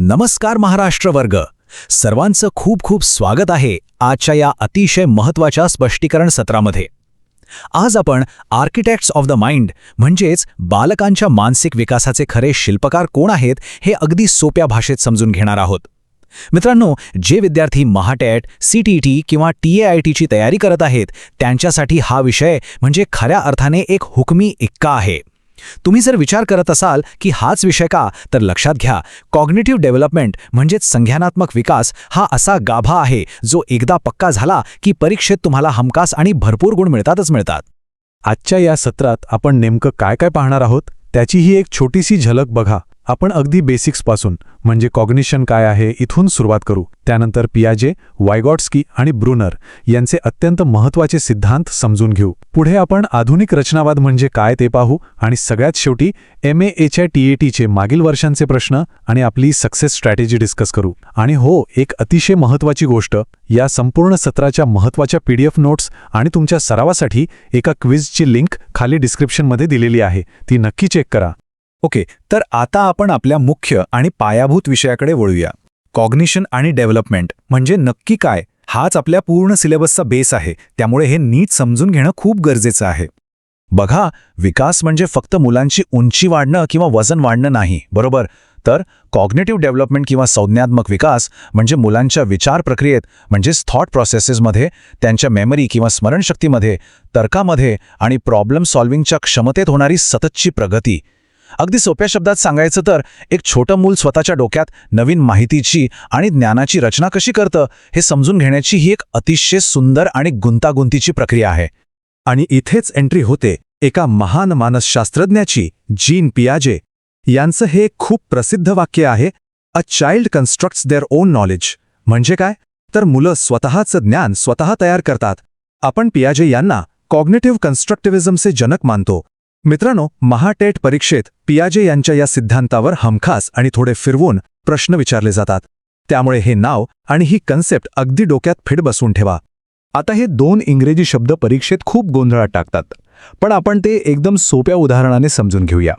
नमस्कार महाराष्ट्र वर्ग. सर्वांचं खूप खूप स्वागत आहे आजच्या या अतिशय महत्त्वाच्या स्पष्टीकरण सत्रामध्ये. आज आपण आर्किटेक्ट्स ऑफ द माइंड म्हणजेच बालकांच्या मानसिक विकासाचे खरे शिल्पकार कोण आहेत हे अगदी सोप्या भाषेत समजून घेणार आहोत. मित्रांनो, जे विद्यार्थी महाटेट, सीटीटी किंवा TAITची तयारी करत आहेत त्यांच्यासाठी हा विषय म्हणजे खऱ्या अर्थाने एक हुकमी इक्का आहे. तुम्ही जर विचार करत असाल की हाच विषय का, तर लक्षात घ्या, कॉग्निटिव्ह डेव्हलपमेंट म्हणजेच संज्ञानात्मक विकास हा असा गाभा आहे जो एकदा पक्का झाला की परीक्षेत तुम्हाला हमखास आणि भरपूर गुण मिळतातच मिळतात. आजच्या या सत्रात आपण नेमकं काय काय पाहणार आहोत त्याची ही एक छोटीशी झलक बघा. आपण अगदी बेसिक्सपासून म्हणजे कॉग्निशन काय आहे इथून सुरुवात करू. त्यानंतर पियाजे, वायगॉट्स्की आणि ब्रुनर यांचे अत्यंत महत्त्वाचे सिद्धांत समजून घेऊ. पुढे आपण आधुनिक रचनावाद म्हणजे काय ते पाहू आणि सगळ्यात शेवटी MAAच्या TATचे मागील वर्षांचे प्रश्न आणि आपली सक्सेस स्ट्रॅटेजी डिस्कस करू. आणि हो, एक अतिशय महत्त्वाची गोष्ट, या संपूर्ण सत्राच्या महत्त्वाच्या PDF नोट्स आणि तुमच्या सरावासाठी एका क्विजची लिंक खाली डिस्क्रिप्शनमध्ये दिलेली आहे, ती नक्की चेक करा. ओके, तर आता आपण आपल्या मुख्य आणि पायाभूत विषयाकडे वळूया. कॉग्निशन आणि डेव्हलपमेंट म्हणजे नक्की काय, हाच आपल्या पूर्ण सिलेबसचा बेस आहे. त्यामुळे हे नीट समजून घेणं खूप गरजेचं आहे. बघा, विकास म्हणजे फक्त मुलांची उंची वाढणं किंवा वजन वाढणं नाही, बरोबर? तर कॉग्निटिव्ह डेव्हलपमेंट किंवा संज्ञानात्मक विकास म्हणजे मुलांच्या विचार प्रक्रियेत म्हणजेच थॉट प्रोसेसेसमध्ये, त्यांच्या मेमरी किंवा स्मरणशक्तीमध्ये, तर्कामध्ये आणि प्रॉब्लेम सॉल्व्हिंगच्या क्षमतेत होणारी सततची प्रगती. अगदी सोप्या शब्दात सांगायचं तर एक छोटं मूल स्वतःच्या डोक्यात नवीन माहितीची आणि ज्ञानाची रचना कशी करतं हे समजून घेण्याची ही एक अतिशय सुंदर आणि गुंतागुंतीची प्रक्रिया आहे. आणि इथेच एंट्री होते एका महान मानसशास्त्रज्ञाची, जीन पियाजे यांचं हे खूप प्रसिद्ध वाक्य आहे, a child constructs their own knowledge. म्हणजे काय, तर मुलं स्वतःचं ज्ञान स्वतः तयार करतात. आपण पियाजे यांना कॉग्निटिव्ह कन्स्ट्रक्टिव्हिझमचे जनक मानतो. मित्रांनो, महाटेट परीक्षेत पियाजे यांच्या या सिद्धांतावर हमखास आणि थोडे फिरवून प्रश्न विचारले जातात. त्यामुळे हे नाव आणि ही कन्सेप्ट अगदी डोक्यात फिट बसवून ठेवा. आता हे दोन इंग्रजी शब्द परीक्षेत खूप गोंधळात टाकतात, पण आपण ते एकदम सोप्या उदाहरणाने समजून घेऊया.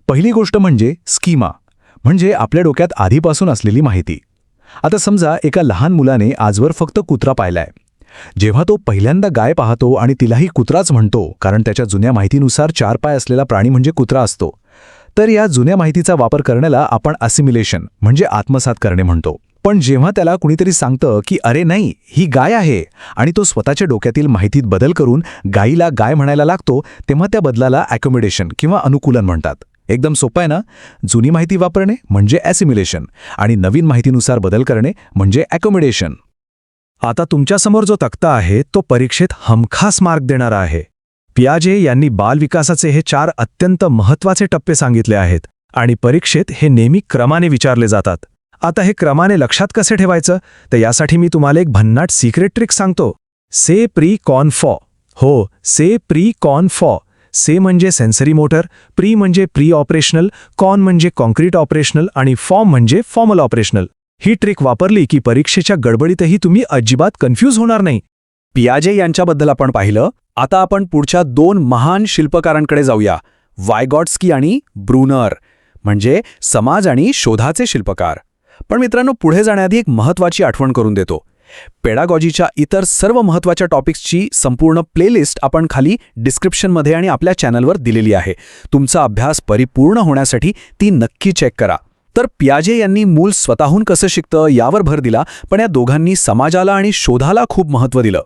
पहिली गोष्ट म्हणजे स्कीमा, म्हणजे आपल्या डोक्यात आधीपासून असलेली माहिती. आता समजा एका लहान मुलाने आजवर फक्त कुत्रा पाहिलाय. जेव्हा तो पहिल्यांदा गाय पाहतो आणि तिलाही कुत्राच म्हणतो, कारण त्याच्या जुन्या माहितीनुसार 4 पाय असलेला प्राणी म्हणजे कुत्रा असतो, तर या जुन्या माहितीचा वापर करण्याला आपण असिमिलेशन म्हणजे आत्मसात करणे म्हणतो. पण जेव्हा त्याला कुणीतरी सांगतं की अरे नाही, ही गाय आहे, आणि तो स्वतःच्या डोक्यातील माहितीत बदल करून गायीला गाय म्हणायला लागतो, तेव्हा त्या बदलाला ॲकोमोडेशन किंवा अनुकूलन म्हणतात. एकदम सोपं आहे ना? जुनी माहिती वापरणे म्हणजे ॲसिमिलेशन आणि नवीन माहितीनुसार बदल करणे म्हणजे ॲकोमोडेशन. आता तुमच्यासमोर जो तक्ता आहे तो परीक्षेत हमखास मार्क देणारा आहे. पियाजे यांनी बालविकासाचे हे 4 अत्यंत महत्त्वाचे टप्पे सांगितले आहेत आणि परीक्षेत हे नेहमी क्रमाने विचारले जातात. आता हे क्रमाने लक्षात कसे ठेवायचं, तर यासाठी मी तुम्हाला एक भन्नाट सिक्रेट ट्रिक सांगतो. से प्री कॉन फॉ. हो, से प्री कॉन फॉ. से म्हणजे सेन्सरी मोटर, प्री म्हणजे प्री ऑपरेशनल, कॉन म्हणजे कॉन्क्रीट ऑपरेशनल आणि फॉर्म म्हणजे फॉर्मल ऑपरेशनल. ही ट्रिक वापरली की परीक्षेच्या गडबडीतही तुम्ही अजिबात कन्फ्यूज होणार नाही. पियाजे यांच्याबद्दल आपण पाहिलं. आता आपण पुढच्या 2 महान शिल्पकारांकडे जाऊया, वायगॉट्स्की आणि ब्रुनर, म्हणजे समाज आणि शोधाचे शिल्पकार. पण मित्रांनो, पुढे जाण्याआधी एक महत्त्वाची आठवण करून देतो. पेडागॉजीच्या इतर सर्व महत्त्वाच्या टॉपिक्सची संपूर्ण प्लेलिस्ट आपण खाली डिस्क्रिप्शनमध्ये आणि आपल्या चॅनलवर दिलेली आहे. तुमचा अभ्यास परिपूर्ण होण्यासाठी ती नक्की चेक करा. तर पियाजे यांनी मूल स्वतःहून कसं शिकतं यावर भर दिला, पण या दोघांनी समाजाला आणि शोधाला खूप महत्त्व दिलं.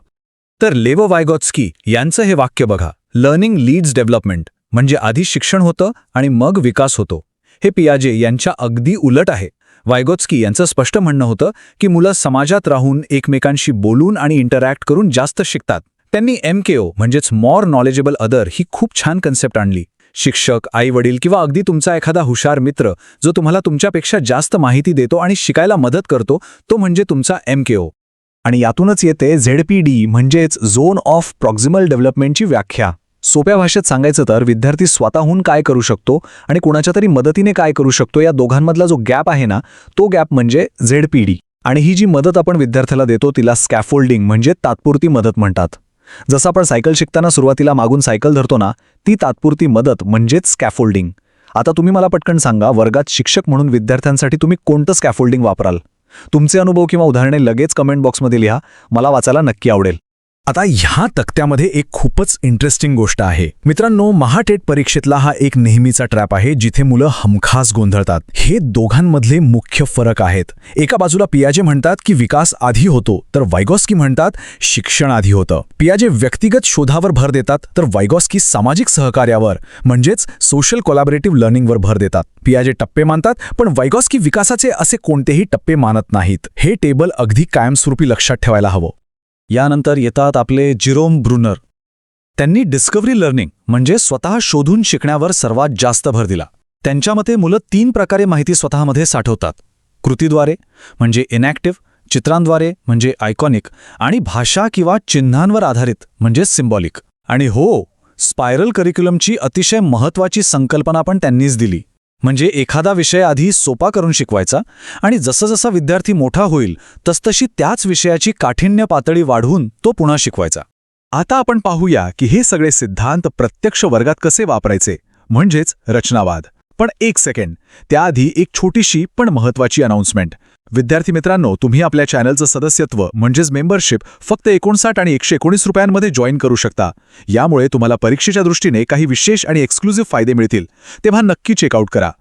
तर लेवो वायगॉट्स्की यांचं हे वाक्य बघा, लर्निंग लीड्स डेव्हलपमेंट, म्हणजे आधी शिक्षण होतं आणि मग विकास होतो. हे पियाजे यांच्या अगदी उलट आहे. वायगॉट्स्की यांचं स्पष्ट म्हणणं होतं की मुलं समाजात राहून एकमेकांशी बोलून आणि इंटरॅक्ट करून जास्त शिकतात. त्यांनी MKO म्हणजेच मोर नॉलेजेबल अदर ही खूप छान कन्सेप्ट आणली. शिक्षक, आई-वडील किंवा अगदी तुमचा एखादा हुशार मित्र जो तुम्हाला तुमच्यापेक्षा जास्त माहिती देतो आणि शिकायला मदत करतो, तो म्हणजे तुमचा MKO. आणि यातूनच येते ZPD म्हणजेच झोन ऑफ प्रॉक्सिमल डेव्हलपमेंटची व्याख्या. सोप्या भाषेत सांगायचं तर विद्यार्थी स्वतःहून काय करू शकतो आणि कुणाच्या तरी मदतीने काय करू शकतो, या दोघांमधला जो गॅप आहे ना, तो गॅप म्हणजे ZPD. आणि ही जी मदत आपण विद्यार्थ्याला देतो तिला स्कॅफोल्डिंग म्हणजे तात्पुरती मदत म्हणतात. जसं आपण सायकल शिकताना सुरुवातीला मागून सायकल धरतो ना, ती तात्पुरती मदत म्हणजेच स्कॅफोल्डिंग. आता तुम्ही मला पटकन सांगा, वर्गात शिक्षक म्हणून विद्यार्थ्यांसाठी तुम्ही कोणतं स्कॅफोल्डिंग वापराल? तुमचे अनुभव किंवा उदाहरणे लगेच कमेंट बॉक्समध्ये लिहा, मला वाचायला नक्की आवडेल. आता ह्या तक्त्यामध्ये एक खूपच इंटरेस्टिंग गोष्ट आहे. मित्रांनो, महाटेट परीक्षेतला हा एक नेहमीचा ट्रॅप आहे जिथे मुलं हमखास गोंधळतात. हे दोघांमधले मुख्य फरक आहेत. एका बाजूला पियाजे म्हणतात की विकास आधी होतो, तर वायगॉस्की म्हणतात शिक्षण आधी होतं. पियाजे व्यक्तिगत शोधावर भर देतात, तर वायगॉस्की सामाजिक सहकार्यावर म्हणजेच सोशल कोलॅबोरेटिव्ह लर्निंगवर भर देतात. पियाजे टप्पे मानतात, पण वायगॉस्की विकासाचे असे कोणतेही टप्पे मानत नाहीत. हे टेबल अगदी कायमस्वरूपी लक्षात ठेवायला हवं. यानंतर येतात आपले जेरोम ब्रुनर. त्यांनी डिस्कव्हरी लर्निंग म्हणजे स्वतः शोधून शिकण्यावर सर्वात जास्त भर दिला. त्यांच्या मते मुलं 3 प्रकारे माहिती स्वतःमध्ये साठवतात: कृतीद्वारे म्हणजे इनॅक्टिव्ह, चित्रांद्वारे म्हणजे आयकॉनिक, आणि भाषा किंवा चिन्हांवर आधारित म्हणजे सिम्बॉलिक. आणि हो, स्पायरल करिक्युलमची अतिशय महत्त्वाची संकल्पना पण त्यांनीच दिली. म्हणजे एखादा विषय आधी सोपा करून शिकवायचा आणि जसं विद्यार्थी मोठा होईल तसतशी त्याच विषयाची काठिण्य पातळी वाढवून तो पुन्हा शिकवायचा. आता आपण पाहूया की हे सगळे सिद्धांत प्रत्यक्ष वर्गात कसे वापरायचे, म्हणजेच रचनावाद. पण एक सेकंड, त्याआधी एक छोटीशी पण महत्त्वाची अनाउन्समेंट. विद्यार्थी मित्रांनो, तुम्ही आपल्या चॅनलचं सदस्यत्व म्हणजेच मेंबरशिप फक्त 59 आणि 119 रुपयांमध्ये जॉईन करू शकता. यामुळे तुम्हाला परीक्षेच्या दृष्टीने काही विशेष आणि एक्सक्लुझिव्ह फायदे मिळतील, तेव्हा नक्की चेकआउट करा.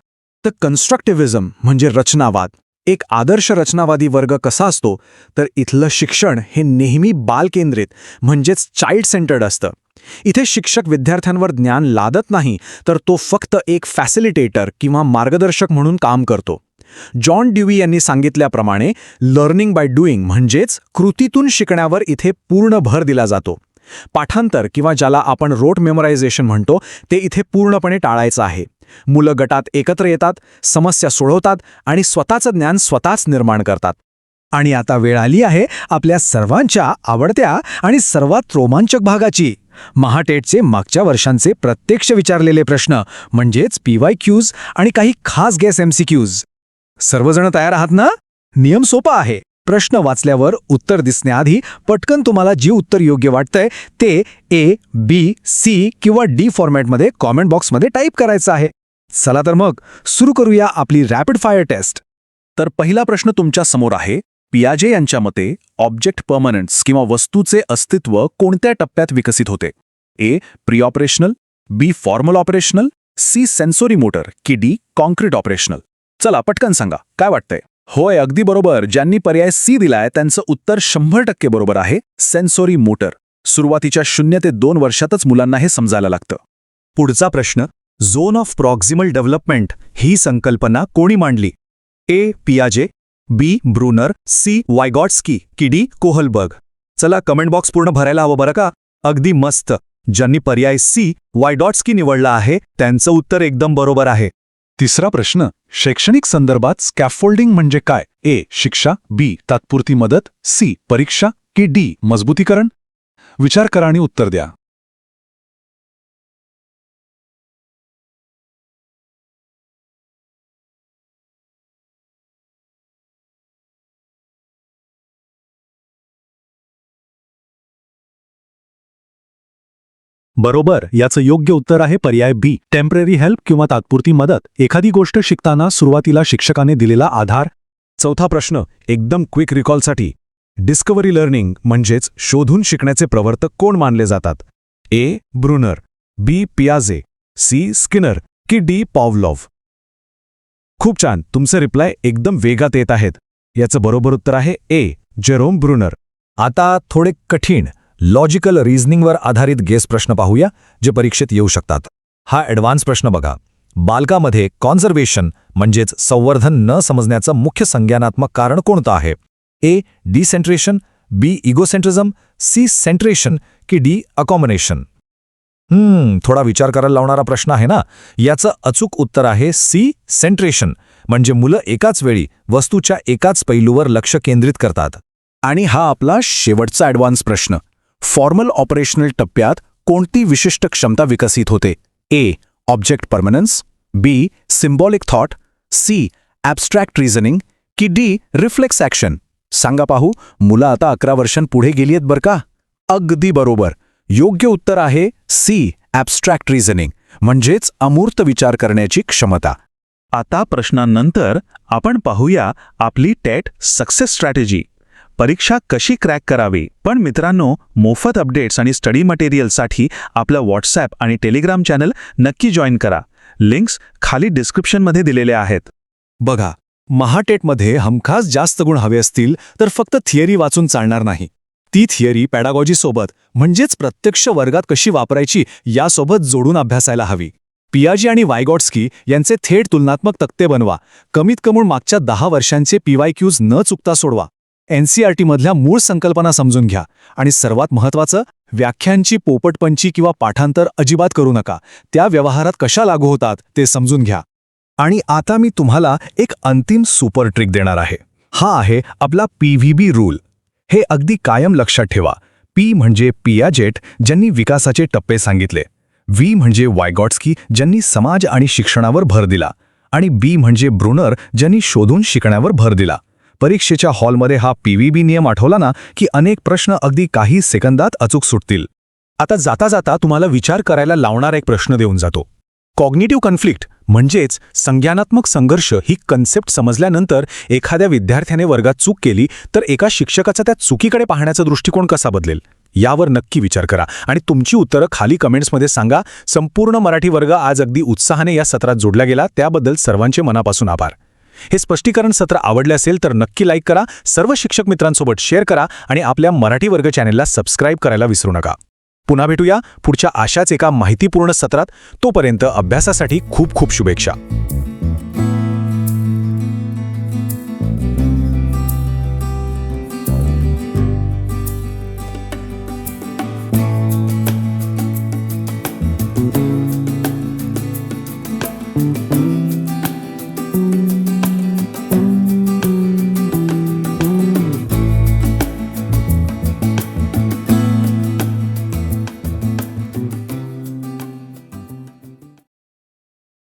तर कन्स्ट्रक्टिव्हिझम म्हणजे रचनावाद. एक आदर्श रचनावादी वर्ग कसा असतो, तर इथलं शिक्षण हे नेहमी बालकेंद्रित म्हणजेच चाइल्ड सेंटर्ड असतं. इथे शिक्षक विद्यार्थ्यांवर ज्ञान लादत नाही, तर तो फक्त एक फॅसिलिटेटर किंवा मार्गदर्शक म्हणून काम करतो. जॉन ड्यूई यांनी सांगितल्याप्रमाणे लर्निंग बाय डुईंग म्हणजेच कृतीतून शिकण्यावर इथे पूर्ण भर दिला जातो. पाठांतर किंवा ज्याला आपण रोट मेमोरायझेशन म्हणतो ते इथे पूर्णपणे टाळायचं आहे. मुलं गटात एकत्र येतात, समस्या सोडवतात आणि स्वतःचं ज्ञान स्वतःच निर्माण करतात. आणि आता वेळ आली आहे आपल्या सर्वांच्या आवडत्या आणि सर्वात रोमांचक भागाची, महाटेटचे मागच्या वर्षांचे प्रत्यक्ष विचारलेले प्रश्न म्हणजेच PYQs आणि काही खास गेस MCQs. सर्वजण तयार आहात ना? नियम सोपा आहे. प्रश्न वाचल्यावर उत्तर दिसण्याआधी पटकन तुम्हाला जे उत्तर योग्य वाटतंय ते A, B, C किंवा D फॉर्मॅटमध्ये कॉमेंट बॉक्समध्ये टाईप करायचं आहे. चला तर मग सुरू करूया आपली रॅपिड फायर टेस्ट. तर पहिला प्रश्न तुमच्या समोर आहे. पियाजे यांच्या मते ऑब्जेक्ट परमनन्स किंवा वस्तूचे अस्तित्व कोणत्या टप्प्यात विकसित होते? A, pre operational, B, formal operational, C, sensory motor की D, कॉन्क्रीट ऑपरेशनल? चला पटकन सांगा, काय वाटतंय? होय, अगदी बरोबर. ज्यांनी पर्याय C दिलाय त्यांचं उत्तर 100% बरोबर आहे, सेन्सोरी मोटर. सुरुवातीच्या 0 ते 2 वर्षातच मुलांना हे समजायला लागतं. पुढचा प्रश्न, झोन ऑफ प्रॉक्झिमल डेव्हलपमेंट ही संकल्पना कोणी मांडली? A, पियाजे, B, Bruner, C, Vygotsky की D, कोहलबर्ग? चला कमेंट बॉक्स पूर्ण भरायला हवं बरं का. अगदी मस्त. ज्यांनी पर्याय C, वायगॉट्स्की निवडला आहे त्यांचं उत्तर एकदम बरोबर आहे. तिसरा प्रश्न, शैक्षणिक संदर्भात स्कॅफोल्डिंग म्हणजे काय? A, शिक्षा, B, तात्पुरती मदत, C, परीक्षा की D, मजबूतीकरण? विचार करा आणि उत्तर द्या. बरोबर, याचं योग्य उत्तर आहे पर्याय B, टेम्पररी हेल्प किंवा तात्पुरती मदत. एखादी गोष्ट शिकताना सुरुवातीला शिक्षकाने दिलेला आधार. चौथा प्रश्न, एकदम क्विक रिकॉलसाठी. डिस्कव्हरी लर्निंग म्हणजेच शोधून शिकण्याचे प्रवर्तक कोण मानले जातात? A, Bruner, B, पियाजे, C, Skinner की D, पॉव्लोव्ह? खूप छान, तुमचे रिप्लाय एकदम वेगात येत आहेत. याचं बरोबर उत्तर आहे A, जेरोम ब्रुनर. आता थोडे कठीण लॉजिकल रिझनिंगवर आधारित गेस प्रश्न पाहूया जे परीक्षेत येऊ शकतात. हा ॲडव्हान्स प्रश्न बघा. बालकामध्ये कॉन्झर्वेशन म्हणजेच संवर्धन न समजण्याचं मुख्य संज्ञानात्मक कारण कोणतं आहे? A, डिसेंट्रेशन, B, इगोसेंट्रिझम, C, सेंट्रेशन की D, अकॉमोनेशन? थोडा विचार करायला लावणारा प्रश्न आहे ना. याचं अचूक उत्तर आहे C, सेंट्रेशन. म्हणजे मुलं एकाच वेळी वस्तूच्या एकाच पैलूवर लक्ष केंद्रित करतात. आणि हा आपला शेवटचा ॲडव्हान्स प्रश्न. फॉर्मल ऑपरेशनल टप्प्यात कोणती विशिष्ट क्षमता विकसित होते? A, object permanence, B, symbolic thought, C, abstract reasoning की D, रिफ्लेक्स ॲक्शन? सांगा पाहू. मुलं आता 11 वर्षांपुढे गेली आहेत बरं का. अगदी बरोबर. योग्य उत्तर आहे C, ॲब्स्ट्रॅक्ट रिझनिंग. म्हणजेच अमूर्त विचार करण्याची क्षमता. आता प्रश्नांनंतर आपण पाहूया आपली टेट सक्सेस स्ट्रॅटेजी. परीक्षा कशी क्रॅक करावी. पण मित्रांनो, मोफत अपडेट्स आणि स्टडी मटेरियलसाठी आपलं व्हॉट्सॲप आणि टेलिग्राम चॅनल नक्की जॉईन करा. लिंक्स खाली डिस्क्रिप्शनमध्ये दिलेले आहेत. बघा, महाटेटमध्ये हमखास जास्त गुण हवे असतील तर फक्त थिअरी वाचून चालणार नाही. ती थिअरी पॅडागॉजीसोबत म्हणजेच प्रत्यक्ष वर्गात कशी वापरायची यासोबत जोडून अभ्यासायला हवी. पियाजे आणि वायगॉट्स्की यांचे थेट तुलनात्मक तक्ते बनवा. कमीत कमी मागच्या 10 वर्षांचे PYQs न चुकता सोडवा. NCERTमधल्या मूळ संकल्पना समजून घ्या आणि सर्वात महत्त्वाचं, व्याख्यांची पोपटपंची किंवा पाठांतर अजिबात करू नका. त्या व्यवहारात कशा लागू होतात ते समजून घ्या. आणि आता मी तुम्हाला एक अंतिम सुपर ट्रिक देणार आहे. हा आहे आपला PVB रूल. हे अगदी कायम लक्षात ठेवा. P म्हणजे पियाजेट, ज्यांनी विकासाचे टप्पे सांगितले. V म्हणजे वायगॉट्स्की, ज्यांनी समाज आणि शिक्षणावर भर दिला. आणि B म्हणजे ब्रुनर, ज्यांनी शोधून शिकण्यावर भर दिला. परीक्षेच्या हॉलमध्ये हा PVB नियम आठवला ना की अनेक प्रश्न अगदी काही सेकंदात अचूक सुटतील. आता जाता जाता तुम्हाला विचार करायला लावणारा एक प्रश्न देऊन जातो. कॉग्निटिव्ह कन्फ्लिक्ट म्हणजेच संज्ञानात्मक संघर्ष ही कन्सेप्ट समजल्यानंतर एखाद्या विद्यार्थ्याने वर्गात चूक केली तर एका शिक्षकाचा त्या चुकीकडे पाहण्याचा दृष्टिकोन कसा बदलेल, यावर नक्की विचार करा आणि तुमची उत्तरं खाली कमेंट्समध्ये सांगा. संपूर्ण मराठी वर्ग आज अगदी उत्साहाने या सत्रात जोडला गेला, त्याबद्दल सर्वांचे मनापासून आभार. हे स्पष्टीकरण सत्र आवडले असेल तर नक्की लाईक करा, सर्व शिक्षक मित्रांसोबत शेअर करा आणि आपल्या मराठी वर्ग चॅनेलला सबस्क्राईब करायला विसरू नका. पुन्हा भेटूया पुढच्या अशाच एका माहितीपूर्ण सत्रात. तोपर्यंत अभ्यासासाठी खूप खूप शुभेच्छा.